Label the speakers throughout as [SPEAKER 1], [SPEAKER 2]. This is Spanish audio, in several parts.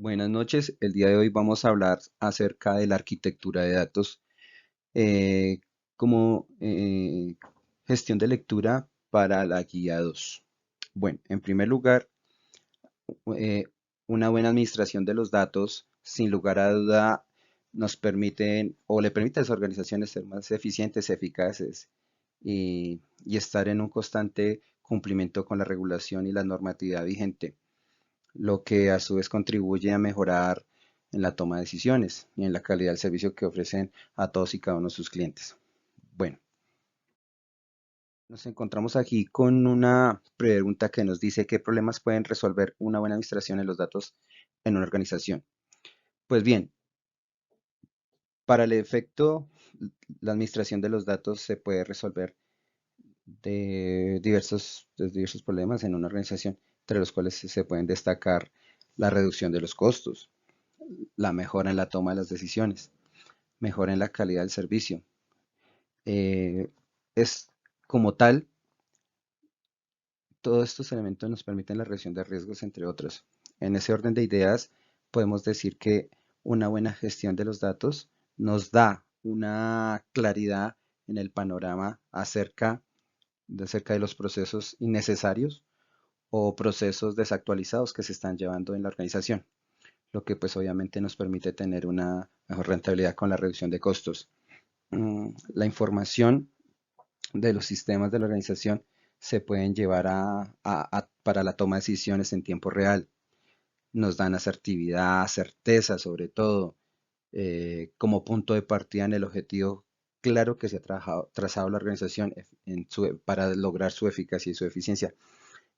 [SPEAKER 1] Buenas noches, el día de hoy vamos a hablar acerca de la arquitectura de datos eh, como gestión de lectura para la guía 2. Bueno, en primer lugar, eh, una buena administración de los datos, sin lugar a duda, nos permite o le permite a las organizaciones ser más eficientes, eficaces y estar en un constante cumplimiento con la regulación y la normatividad vigente, lo que a su vez contribuye a mejorar en la toma de decisiones y en la calidad del servicio que ofrecen a todos y cada uno de sus clientes. Bueno, nos encontramos aquí con una pregunta que nos dice qué problemas pueden resolver una buena administración de los datos en una organización. Pues bien, para el efecto, la administración de los datos se puede resolver de diversos problemas en una organización, entre los cuales se pueden destacar la reducción de los costos, la mejora en la toma de las decisiones, mejora en la calidad del servicio. Eh, es como tal, todos estos elementos nos permiten la reducción de riesgos, entre otros. En ese orden de ideas, podemos decir que una buena gestión de los datos nos da una claridad en el panorama acerca de los procesos innecesarios o procesos desactualizados que se están llevando en la organización, lo que pues obviamente nos permite tener una mejor rentabilidad con la reducción de costos. La información de los sistemas de la organización se pueden llevar para la toma de decisiones en tiempo real. Nos dan asertividad, certeza sobre todo, como punto de partida en el objetivo claro que se ha trazado la organización para lograr su eficacia y su eficiencia.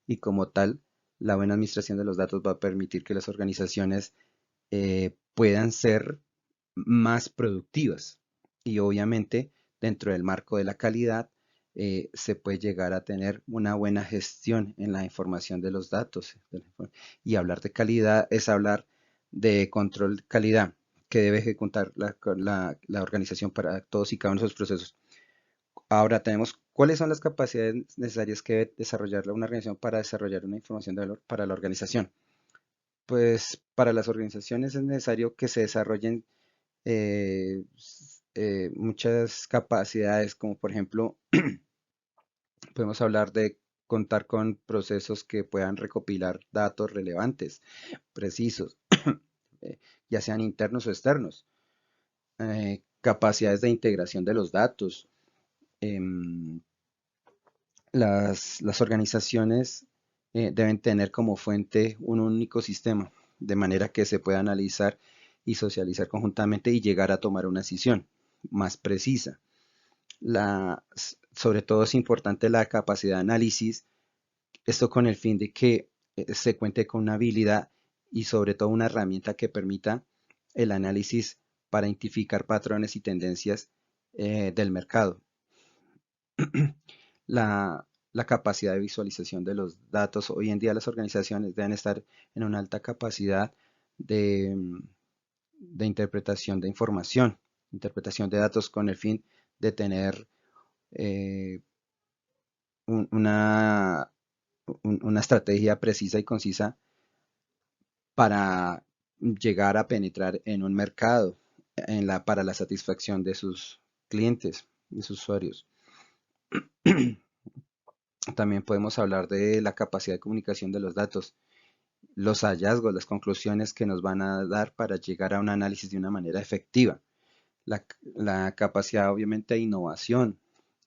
[SPEAKER 1] Y como tal, la buena administración de los datos va a permitir que las organizaciones puedan ser más productivas. Y obviamente, dentro del marco de la calidad, se puede llegar a tener una buena gestión en la información de los datos. Y hablar de calidad es hablar de control de calidad que debe ejecutar la organización para todos y cada uno de esos procesos. Ahora tenemos cuáles son las capacidades necesarias que debe desarrollar una organización para desarrollar una información de valor para la organización. Pues para las organizaciones es necesario que se desarrollen muchas capacidades, como por ejemplo, podemos hablar de contar con procesos que puedan recopilar datos relevantes, precisos, ya sean internos o externos, capacidades de integración de los datos. Em, las organizaciones deben tener como fuente un único sistema, de manera que se pueda analizar y socializar conjuntamente y llegar a tomar una decisión más precisa. Sobre todo es importante la capacidad de análisis, esto con el fin de que se cuente con una habilidad y sobre todo una herramienta que permita el análisis para identificar patrones y tendencias del mercado. La capacidad de visualización de los datos. Hoy en día las organizaciones deben estar en una alta capacidad de, de interpretación de información, interpretación de datos con el fin de tener eh, una, una estrategia precisa y concisa para llegar a penetrar en un mercado para la satisfacción de sus clientes, de sus usuarios. También podemos hablar de la capacidad de comunicación de los datos, los hallazgos, las conclusiones que nos van a dar para llegar a un análisis de una manera efectiva. La capacidad obviamente de innovación.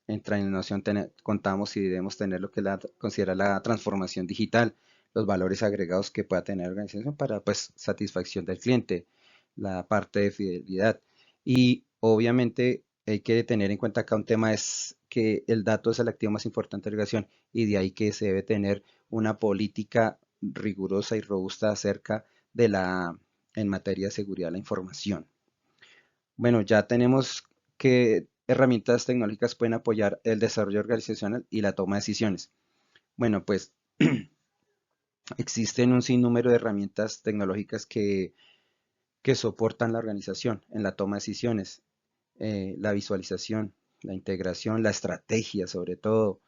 [SPEAKER 1] Entra en innovación, contamos y debemos tener lo que considera la transformación digital, los valores agregados que pueda tener la organización para pues satisfacción del cliente, la parte de fidelidad. Y obviamente hay que tener en cuenta acá un tema es que el dato es el activo más importante de la organización y de ahí que se debe tener una política rigurosa y robusta acerca de en materia de seguridad de la información. Bueno, ya tenemos qué herramientas tecnológicas pueden apoyar el desarrollo organizacional y la toma de decisiones. Bueno, pues existen un sinnúmero de herramientas tecnológicas que soportan la organización en la toma de decisiones, la visualización, la integración, la estrategia sobre todo,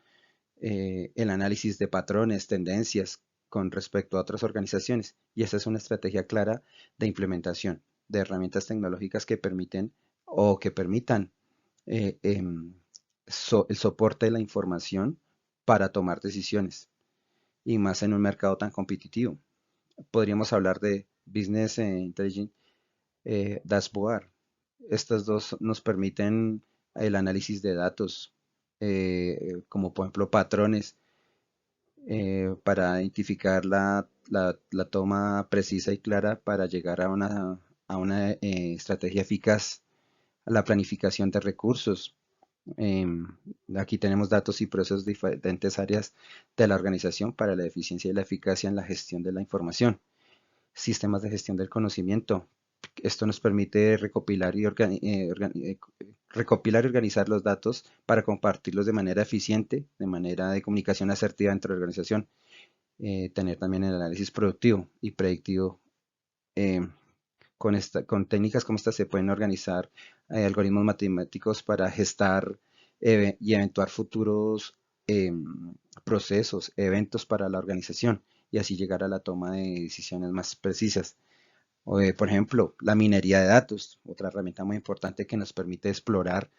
[SPEAKER 1] el análisis de patrones, tendencias. con respecto a otras organizaciones. Y esa es una estrategia clara de implementación de herramientas tecnológicas que permiten o que permitan eh, em, el soporte de la información para tomar decisiones y más en un mercado tan competitivo. Podríamos hablar de Business Intelligence Dashboard. Estas dos nos permiten el análisis de datos, como por ejemplo patrones, para identificar la toma precisa y clara para llegar a una estrategia eficaz, a la planificación de recursos. Em, Aquí tenemos datos y procesos de diferentes áreas de la organización para la eficiencia y la eficacia en la gestión de la información. Sistemas de gestión del conocimiento. Esto nos permite recopilar y organizar los datos para compartirlos de manera eficiente, de manera de comunicación asertiva dentro de la organización. Tener también el análisis productivo y predictivo. Eh, con técnicas como estas se pueden organizar algoritmos matemáticos para gestar y eventuar futuros procesos, eventos para la organización y así llegar a la toma de decisiones más precisas. Por ejemplo, la minería de datos, otra herramienta muy importante que nos permite explorar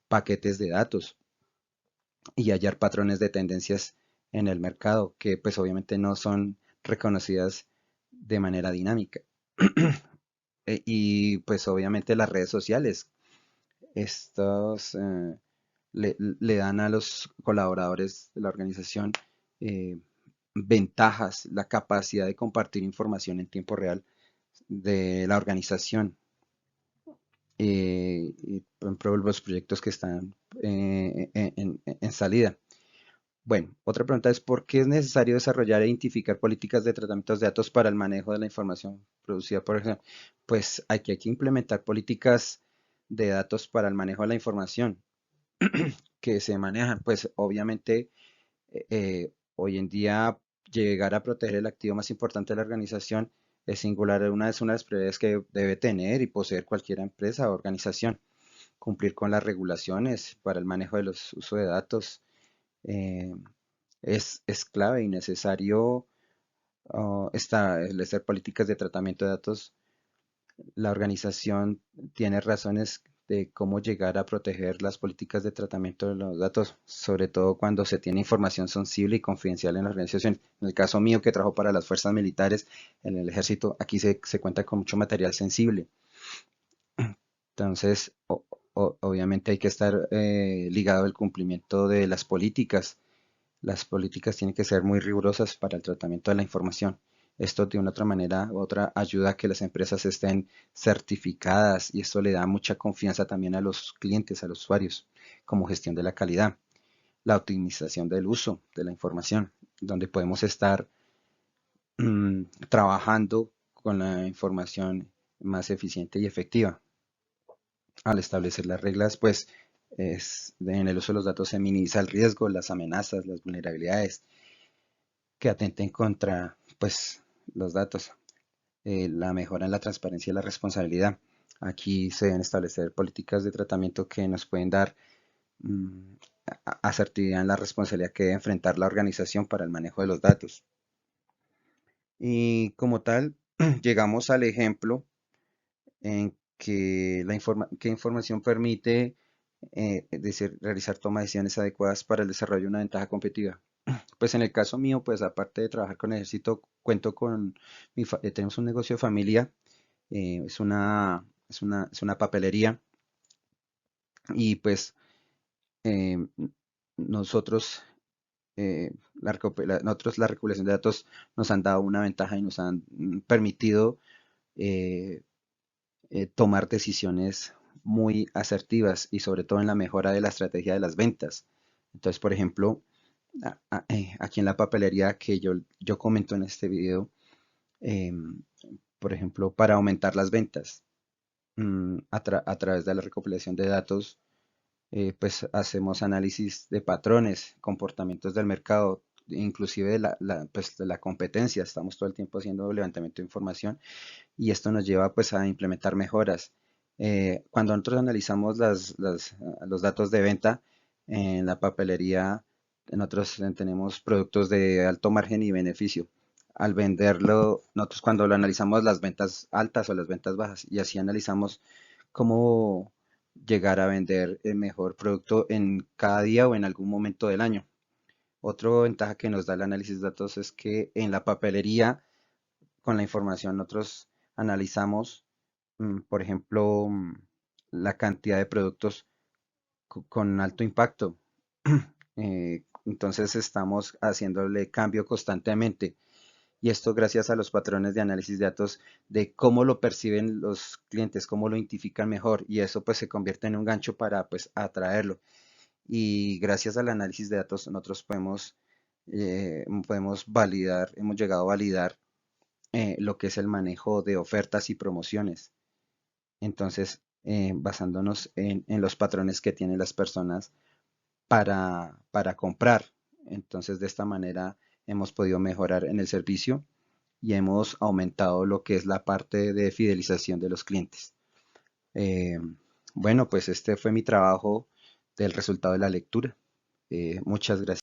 [SPEAKER 1] paquetes de datos y hallar patrones de tendencias en el mercado que pues obviamente no son reconocidas de manera dinámica. Y pues obviamente las redes sociales, estos le dan a los colaboradores de la organización eh, ventajas, la capacidad de compartir información en tiempo real de la organización. Y, por ejemplo, los proyectos que están en salida. Bueno, otra pregunta es, ¿por qué es necesario desarrollar e identificar políticas de tratamientos de datos para el manejo de la información producida por ejemplo? Pues hay que implementar políticas de datos para el manejo de la información que se manejan. Pues obviamente hoy en día llegar a proteger el activo más importante de la organización es singular, es una de las prioridades que debe tener y poseer cualquier empresa o organización. Cumplir con las regulaciones para el manejo de los usos de datos eh, es clave y necesario establecer políticas de tratamiento de datos. La organización tiene razones de cómo llegar a proteger las políticas de tratamiento de los datos, sobre todo cuando se tiene información sensible y confidencial en la organización. En el caso mío, que trabajo para las fuerzas militares, en el ejército, aquí se cuenta con mucho material sensible. Entonces, obviamente hay que estar ligado al cumplimiento de las políticas. Las políticas tienen que ser muy rigurosas para el tratamiento de la información. Esto de una otra manera u otra ayuda a que las empresas estén certificadas y esto le da mucha confianza también a los clientes, a los usuarios, como gestión de la calidad, la optimización del uso de la información, donde podemos estar trabajando con la información más eficiente y efectiva. Al establecer las reglas, pues en el uso de los datos se minimiza el riesgo, las amenazas, las vulnerabilidades que atenten contra pues, los datos, la mejora en la transparencia y la responsabilidad. Aquí se deben establecer políticas de tratamiento que nos pueden dar mm, asertividad en la responsabilidad que debe enfrentar la organización para el manejo de los datos. Y como tal, llegamos al ejemplo en que qué información permite decir, realizar toma de decisiones adecuadas para el desarrollo de una ventaja competitiva. Pues en el caso mío, pues aparte de trabajar con el ejército, cuento con, tenemos un negocio de familia, es una papelería y pues eh, nosotros, nosotros la recopilación de datos nos han dado una ventaja y nos han permitido eh, tomar decisiones muy asertivas y sobre todo en la mejora de la estrategia de las ventas. Entonces, por ejemplo, aquí en la papelería que yo comento en este video, em, por ejemplo, para aumentar las ventas a través de la recopilación de datos, pues hacemos análisis de patrones, comportamientos del mercado, inclusive pues, de la competencia. Estamos todo el tiempo haciendo levantamiento de información y esto nos lleva pues a implementar mejoras. Cuando nosotros analizamos los datos de venta en la papelería, nosotros tenemos productos de alto margen y beneficio. al venderlo, nosotros cuando lo analizamos las ventas altas o las ventas bajas y así analizamos cómo llegar a vender el mejor producto en cada día o en algún momento del año. Otra ventaja que nos da el análisis de datos es que en la papelería, con la información, nosotros analizamos, por ejemplo, la cantidad de productos con alto impacto. Entonces estamos haciéndole cambio constantemente. Y esto gracias a los patrones de análisis de datos de cómo lo perciben los clientes, cómo lo identifican mejor. Y eso pues se convierte en un gancho para pues atraerlo. Y gracias al análisis de datos nosotros podemos validar, hemos llegado a validar lo que es el manejo de ofertas y promociones. Entonces, basándonos en los patrones que tienen las personas para comprar. Entonces, de esta manera hemos podido mejorar en el servicio y hemos aumentado lo que es la parte de fidelización de los clientes. Eh, bueno, pues este fue mi trabajo del resultado de la lectura. Muchas gracias.